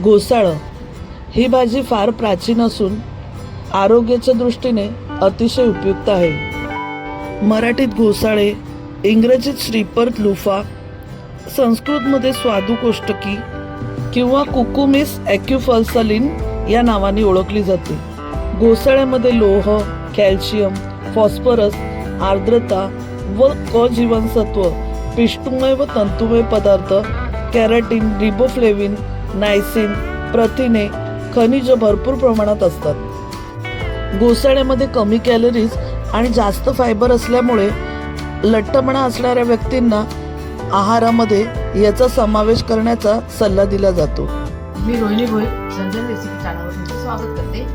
घोसाळं ही भाजी फार प्राचीन असून आरोग्याच्या दृष्टीने अतिशय उपयुक्त आहे. मराठीत घोसाळे, इंग्रजीत श्रीपर्द लुफा, संस्कृतमध्ये स्वादुकोष्टकी किंवा कुकुमिस ॲक्युफल्सलिन या नावाने ओळखली जाते. घोसाळ्यामध्ये लोह, कॅल्शियम, फॉस्फरस, आर्द्रता व क जीवनसत्व, पिष्टमय व तंतुमय पदार्थ, कॅरोटीन, रिबोफ्लेविन, नायसिन, प्रथिने, खनिज भरपूर प्रमाणात असतात. घोसाळ्यामध्ये कमी कॅलरीज आणि जास्त फायबर असल्यामुळे लठ्ठपणा असणाऱ्या व्यक्तींना आहारामध्ये याचा समावेश करण्याचा सल्ला दिला जातो. मी रोहिणी भोईर, झणझण रेसिपी चॅनलवर तुमचं स्वागत करते.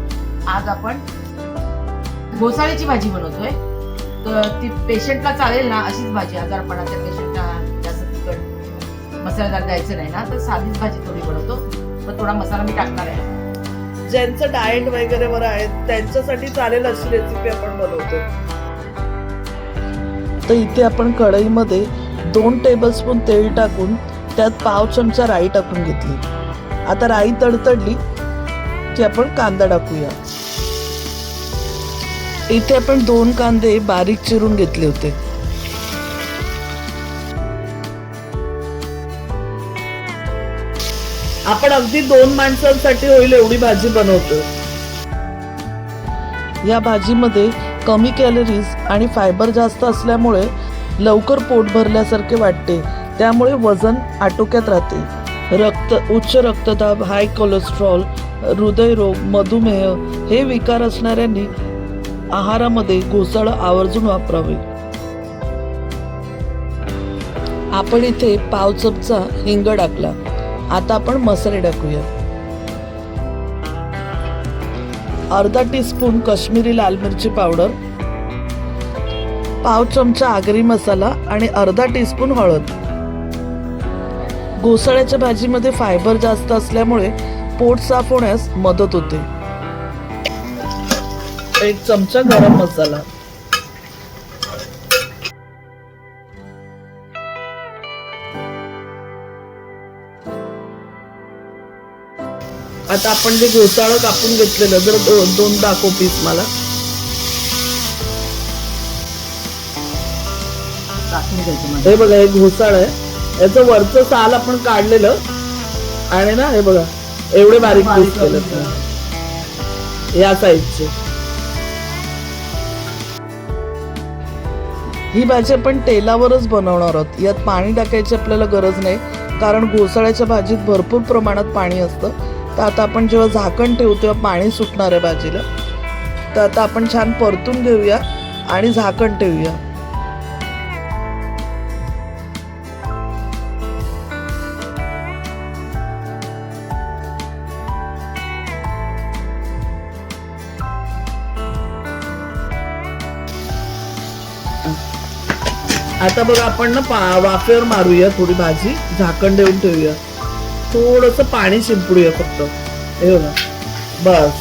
आज आपण घोसाळ्याची भाजी बनवतोय. तर ती पेशंटला चालेल ना अशीच भाजी, आजारपणाच्या पेशंटला जास्त तिखट मसालेदार द्यायचं नाही ना, तर साधीच भाजी थोडी बनवतो. तर थोडा मसाला मी टाकणार आहे. ज्यांचं डाएट वगैरे बरं आहे त्यांच्यासाठी चालेल अशी रेसिपी आपण बनवतो. तर इथे आपण कढईमध्ये 2 टेबलस्पून तेल टाकून त्यात पाव चमचा राई टाकून घेतली. आता राई तडतडली की आपण कांदा टाकूया. इथे आपण 2 कांदे बारीक चिरून घेतले होते. आपण अगदी 2 माणसांसाठी होईल एवढी भाजी बनवतो. या भाजीमध्ये कमी कॅलरीज आणि फायबर जास्त असल्यामुळे लवकर पोट भरल्यासारखे वाटते. त्यामुळे वजन आटोक्यात राहते. उच्च रक्तदाब, हाय कोलेस्ट्रॉल, हृदयरोग, मधुमेह हे विकार असणाऱ्यांनी आहारामध्ये घोसाळं आवर्जून वापरावे. आपण इथे पाव चमचा हिंग टाकला. आता आपण मसाले टाकूया. अर्धा टीस्पून काश्मीरी लाल मिरची पावडर, पाव चमचा आगरी मसाला आणि अर्धा टीस्पून हळद. घोसाळ्याच्या भाजीमध्ये फायबर जास्त असल्यामुळे पोट साफ होण्यास मदत होते. 1 चमचा गरम मसाला. आता आपण जे घोसाळं कापून घेतलेलं, जर 2 दाखव पीस मला. हे बघा, हे घोसाळ आहे. याचं वरचं साल आपण काढलेलं आणि ना हे बघा एवढे बारीक पीस केलं या साईजचे. ही भाजी आपण तेलावरच बनवणार आहोत. यात पाणी टाकायची आपल्याला गरज नाही, कारण घोसाळ्याच्या भाजीत भरपूर प्रमाणात पाणी असतं. तर आता आपण जेव्हा झाकण ठेवू तेव्हा पाणी सुटणार आहे भाजीला. तर आता आपण छान परतून घेऊया आणि झाकण ठेवूया. आता बघा आपण ना वाफेवर मारूया थोडी भाजी. झाकण देऊन ठेवूया. थोडंसं पाणी शिंपडूया फक्त. हे बघा बस.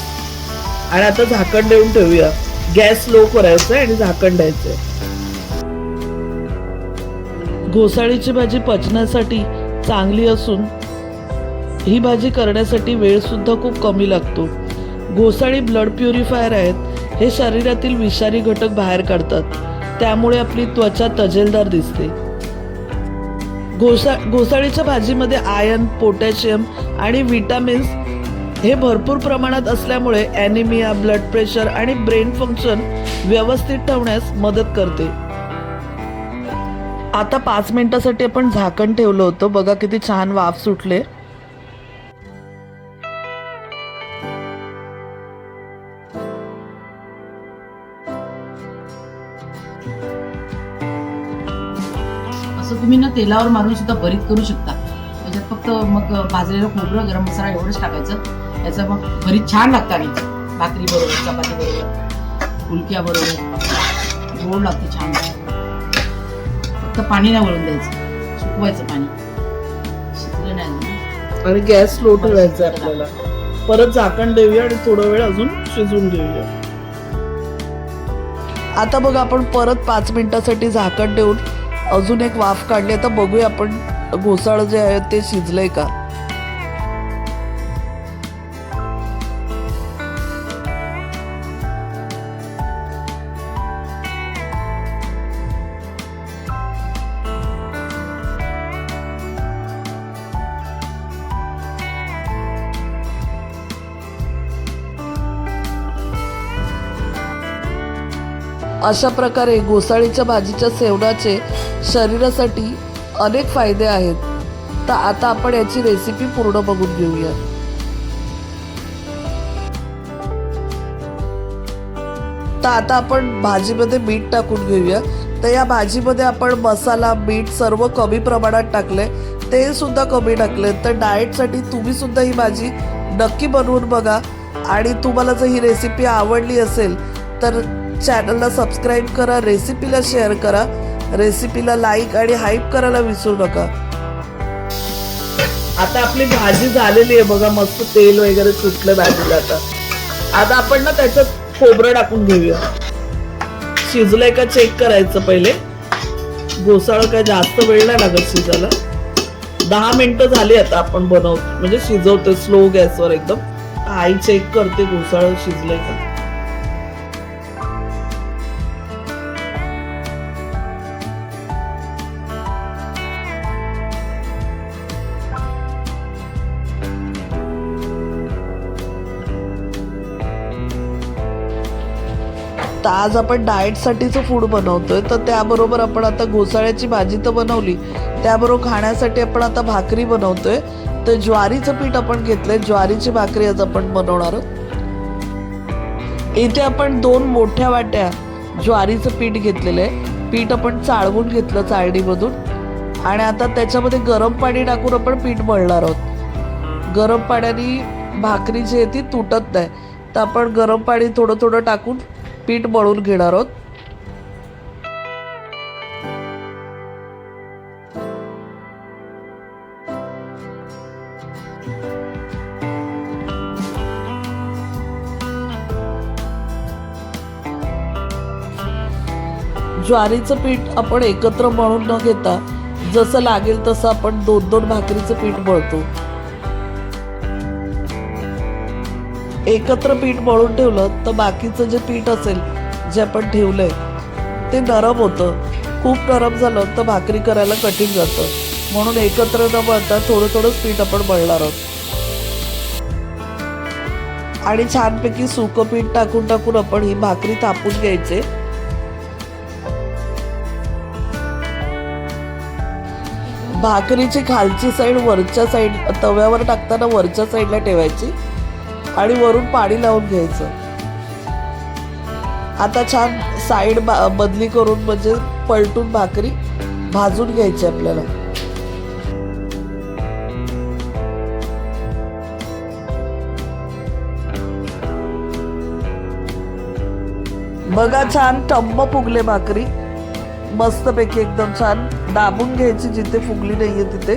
आणि आता झाकण देऊन ठेवूया. गॅस लो करायचं आणि झाकण द्यायचंय. घोसाळीची भाजी पचनासाठी चांगली असून ही भाजी करण्यासाठी वेळ सुद्धा खूप कमी लागतो. घोसाळी ब्लड प्युरिफायर आहेत. हे शरीरातील विषारी घटक बाहेर काढतात. त्यामुळे आपली त्वचा तजेलदार दिसते. घोसाळीच्या भाजीमध्ये आयर्न, पोटॅशियम आणि विटामिन्स हे भरपूर प्रमाणात असल्यामुळे ॲनिमिया, ब्लड प्रेशर आणि ब्रेन फंक्शन व्यवस्थित ठेवण्यास मदत करते. आता 5 मिनिटासाठी आपण झाकण ठेवलं होतं. बघा किती छान वाफ सुटले. तुम्ही ना तेलावर मारून सुद्धा भरीत करू शकता. त्याच्यात फक्त मग भाजलेलं खोबरं, गरम मसाला एवढंच टाकायचं. याचं मग भरीत छान लागतं. आणि भाकरी बरोबर, चपाती बरोबर, फुलक्या बरोबर गोड लागते छान. फक्त पाणी नाही वळून द्यायचं, सुकवायचं पाणी. सुकलं नाही आणि गॅस लो ठेवायचा आपल्याला. परत झाकण देऊया आणि थोडा वेळ अजून शिजवून घेऊया. आता बघा आपण परत 5 मिनिटासाठी झाकण देऊन अजून एक वाफ काढली. आता बघूया आपण घोसाळं जे आहे ते शिजलंय का. अशा प्रकारे घोसाळीच्या भाजीच्या सेवनाचे शरीरासाठी अनेक फायदे आहेत. तर आता आपण याची रेसिपी पूर्ण बघून घेऊया. तर आता आपण भाजीमध्ये मीठ टाकून घेऊया. तर या भाजीमध्ये आपण मसाला मीठ सर्व कमी प्रमाणात टाकले, तेल सुद्धा कमी टाकले. तर डाएटसाठी तुम्ही सुद्धा ही भाजी नक्की बनवून बघा. आणि तुम्हाला जर ही रेसिपी आवडली असेल तर चॅनलला सबस्क्राईब करा, रेसिपीला शेअर करा, रेसिपीला लाईक आणि हाईप करायला विसरू नका. आता आपली भाजी झालेली आहे बघा, मस्त तेल वगैरे सुटलं भाजीला. आता आपण ना त्याच्यात खोबरं टाकून घेऊया. शिजलंय का चेक करायचं पहिले. घोसाळं काय जास्त वेळ नाही लागत शिजायला. 10 मिनिटं झाली आता आपण बनवतो, म्हणजे शिजवतो स्लो गॅसवर एकदम. आई चेक करते घोसाळं शिजलंय का. तर आज आपण डाएटसाठीचं फूड बनवतोय. तर त्याबरोबर आपण आता घोसाळ्याची भाजी तर बनवली, त्याबरोबर खाण्यासाठी आपण आता भाकरी बनवतोय. तर ज्वारीचं पीठ आपण घेतलंय, ज्वारीची भाकरी आज आपण बनवणार आहोत. इथे आपण 2 मोठ्या वाट्या ज्वारीचं पीठ घेतलेलं आहे. पीठ आपण चाळवून घेतलं चाळणीमधून आणि आता त्याच्यामध्ये गरम पाणी टाकून आपण पीठ मळणार आहोत. गरम पाण्याने भाकरी जी आहे ती तुटत नाही. तर आपण गरम पाणी थोडं थोडं टाकून पीठ मळून घेणार आहोत. ज्वारीचं पीठ आपण एकत्र मळून न घेता जसं लागेल तसं आपण 2-2 भाकरीचं पीठ मळतो. एकत्र पीठ मळून ठेवलं तर बाकीचं जे पीठ असेल जे आपण ठेवलंय ते नरम होतं. खूप नरम झालं तर भाकरी करायला कठीण जातं. म्हणून एकत्र न मळता थोडं थोडंच पीठ आपण मळणार आहोत. आणि छानपैकी सुकं पीठ टाकून टाकून आपण ही भाकरी थापून घ्यायचे. भाकरीची खालची साईड वरच्या साईड तव्यावर टाकताना वरच्या साईडला ठेवायची आणि वरून पाणी लावून घ्यायचं. आता छान साईड बदली करून म्हणजे पलटून भाकरी भाजून घ्यायची आपल्याला. बघा छान टम्म फुगले भाकरी, मस्तपैकी एकदम छान. दाबून घ्यायची जिथे फुगली नाहीये तिथे.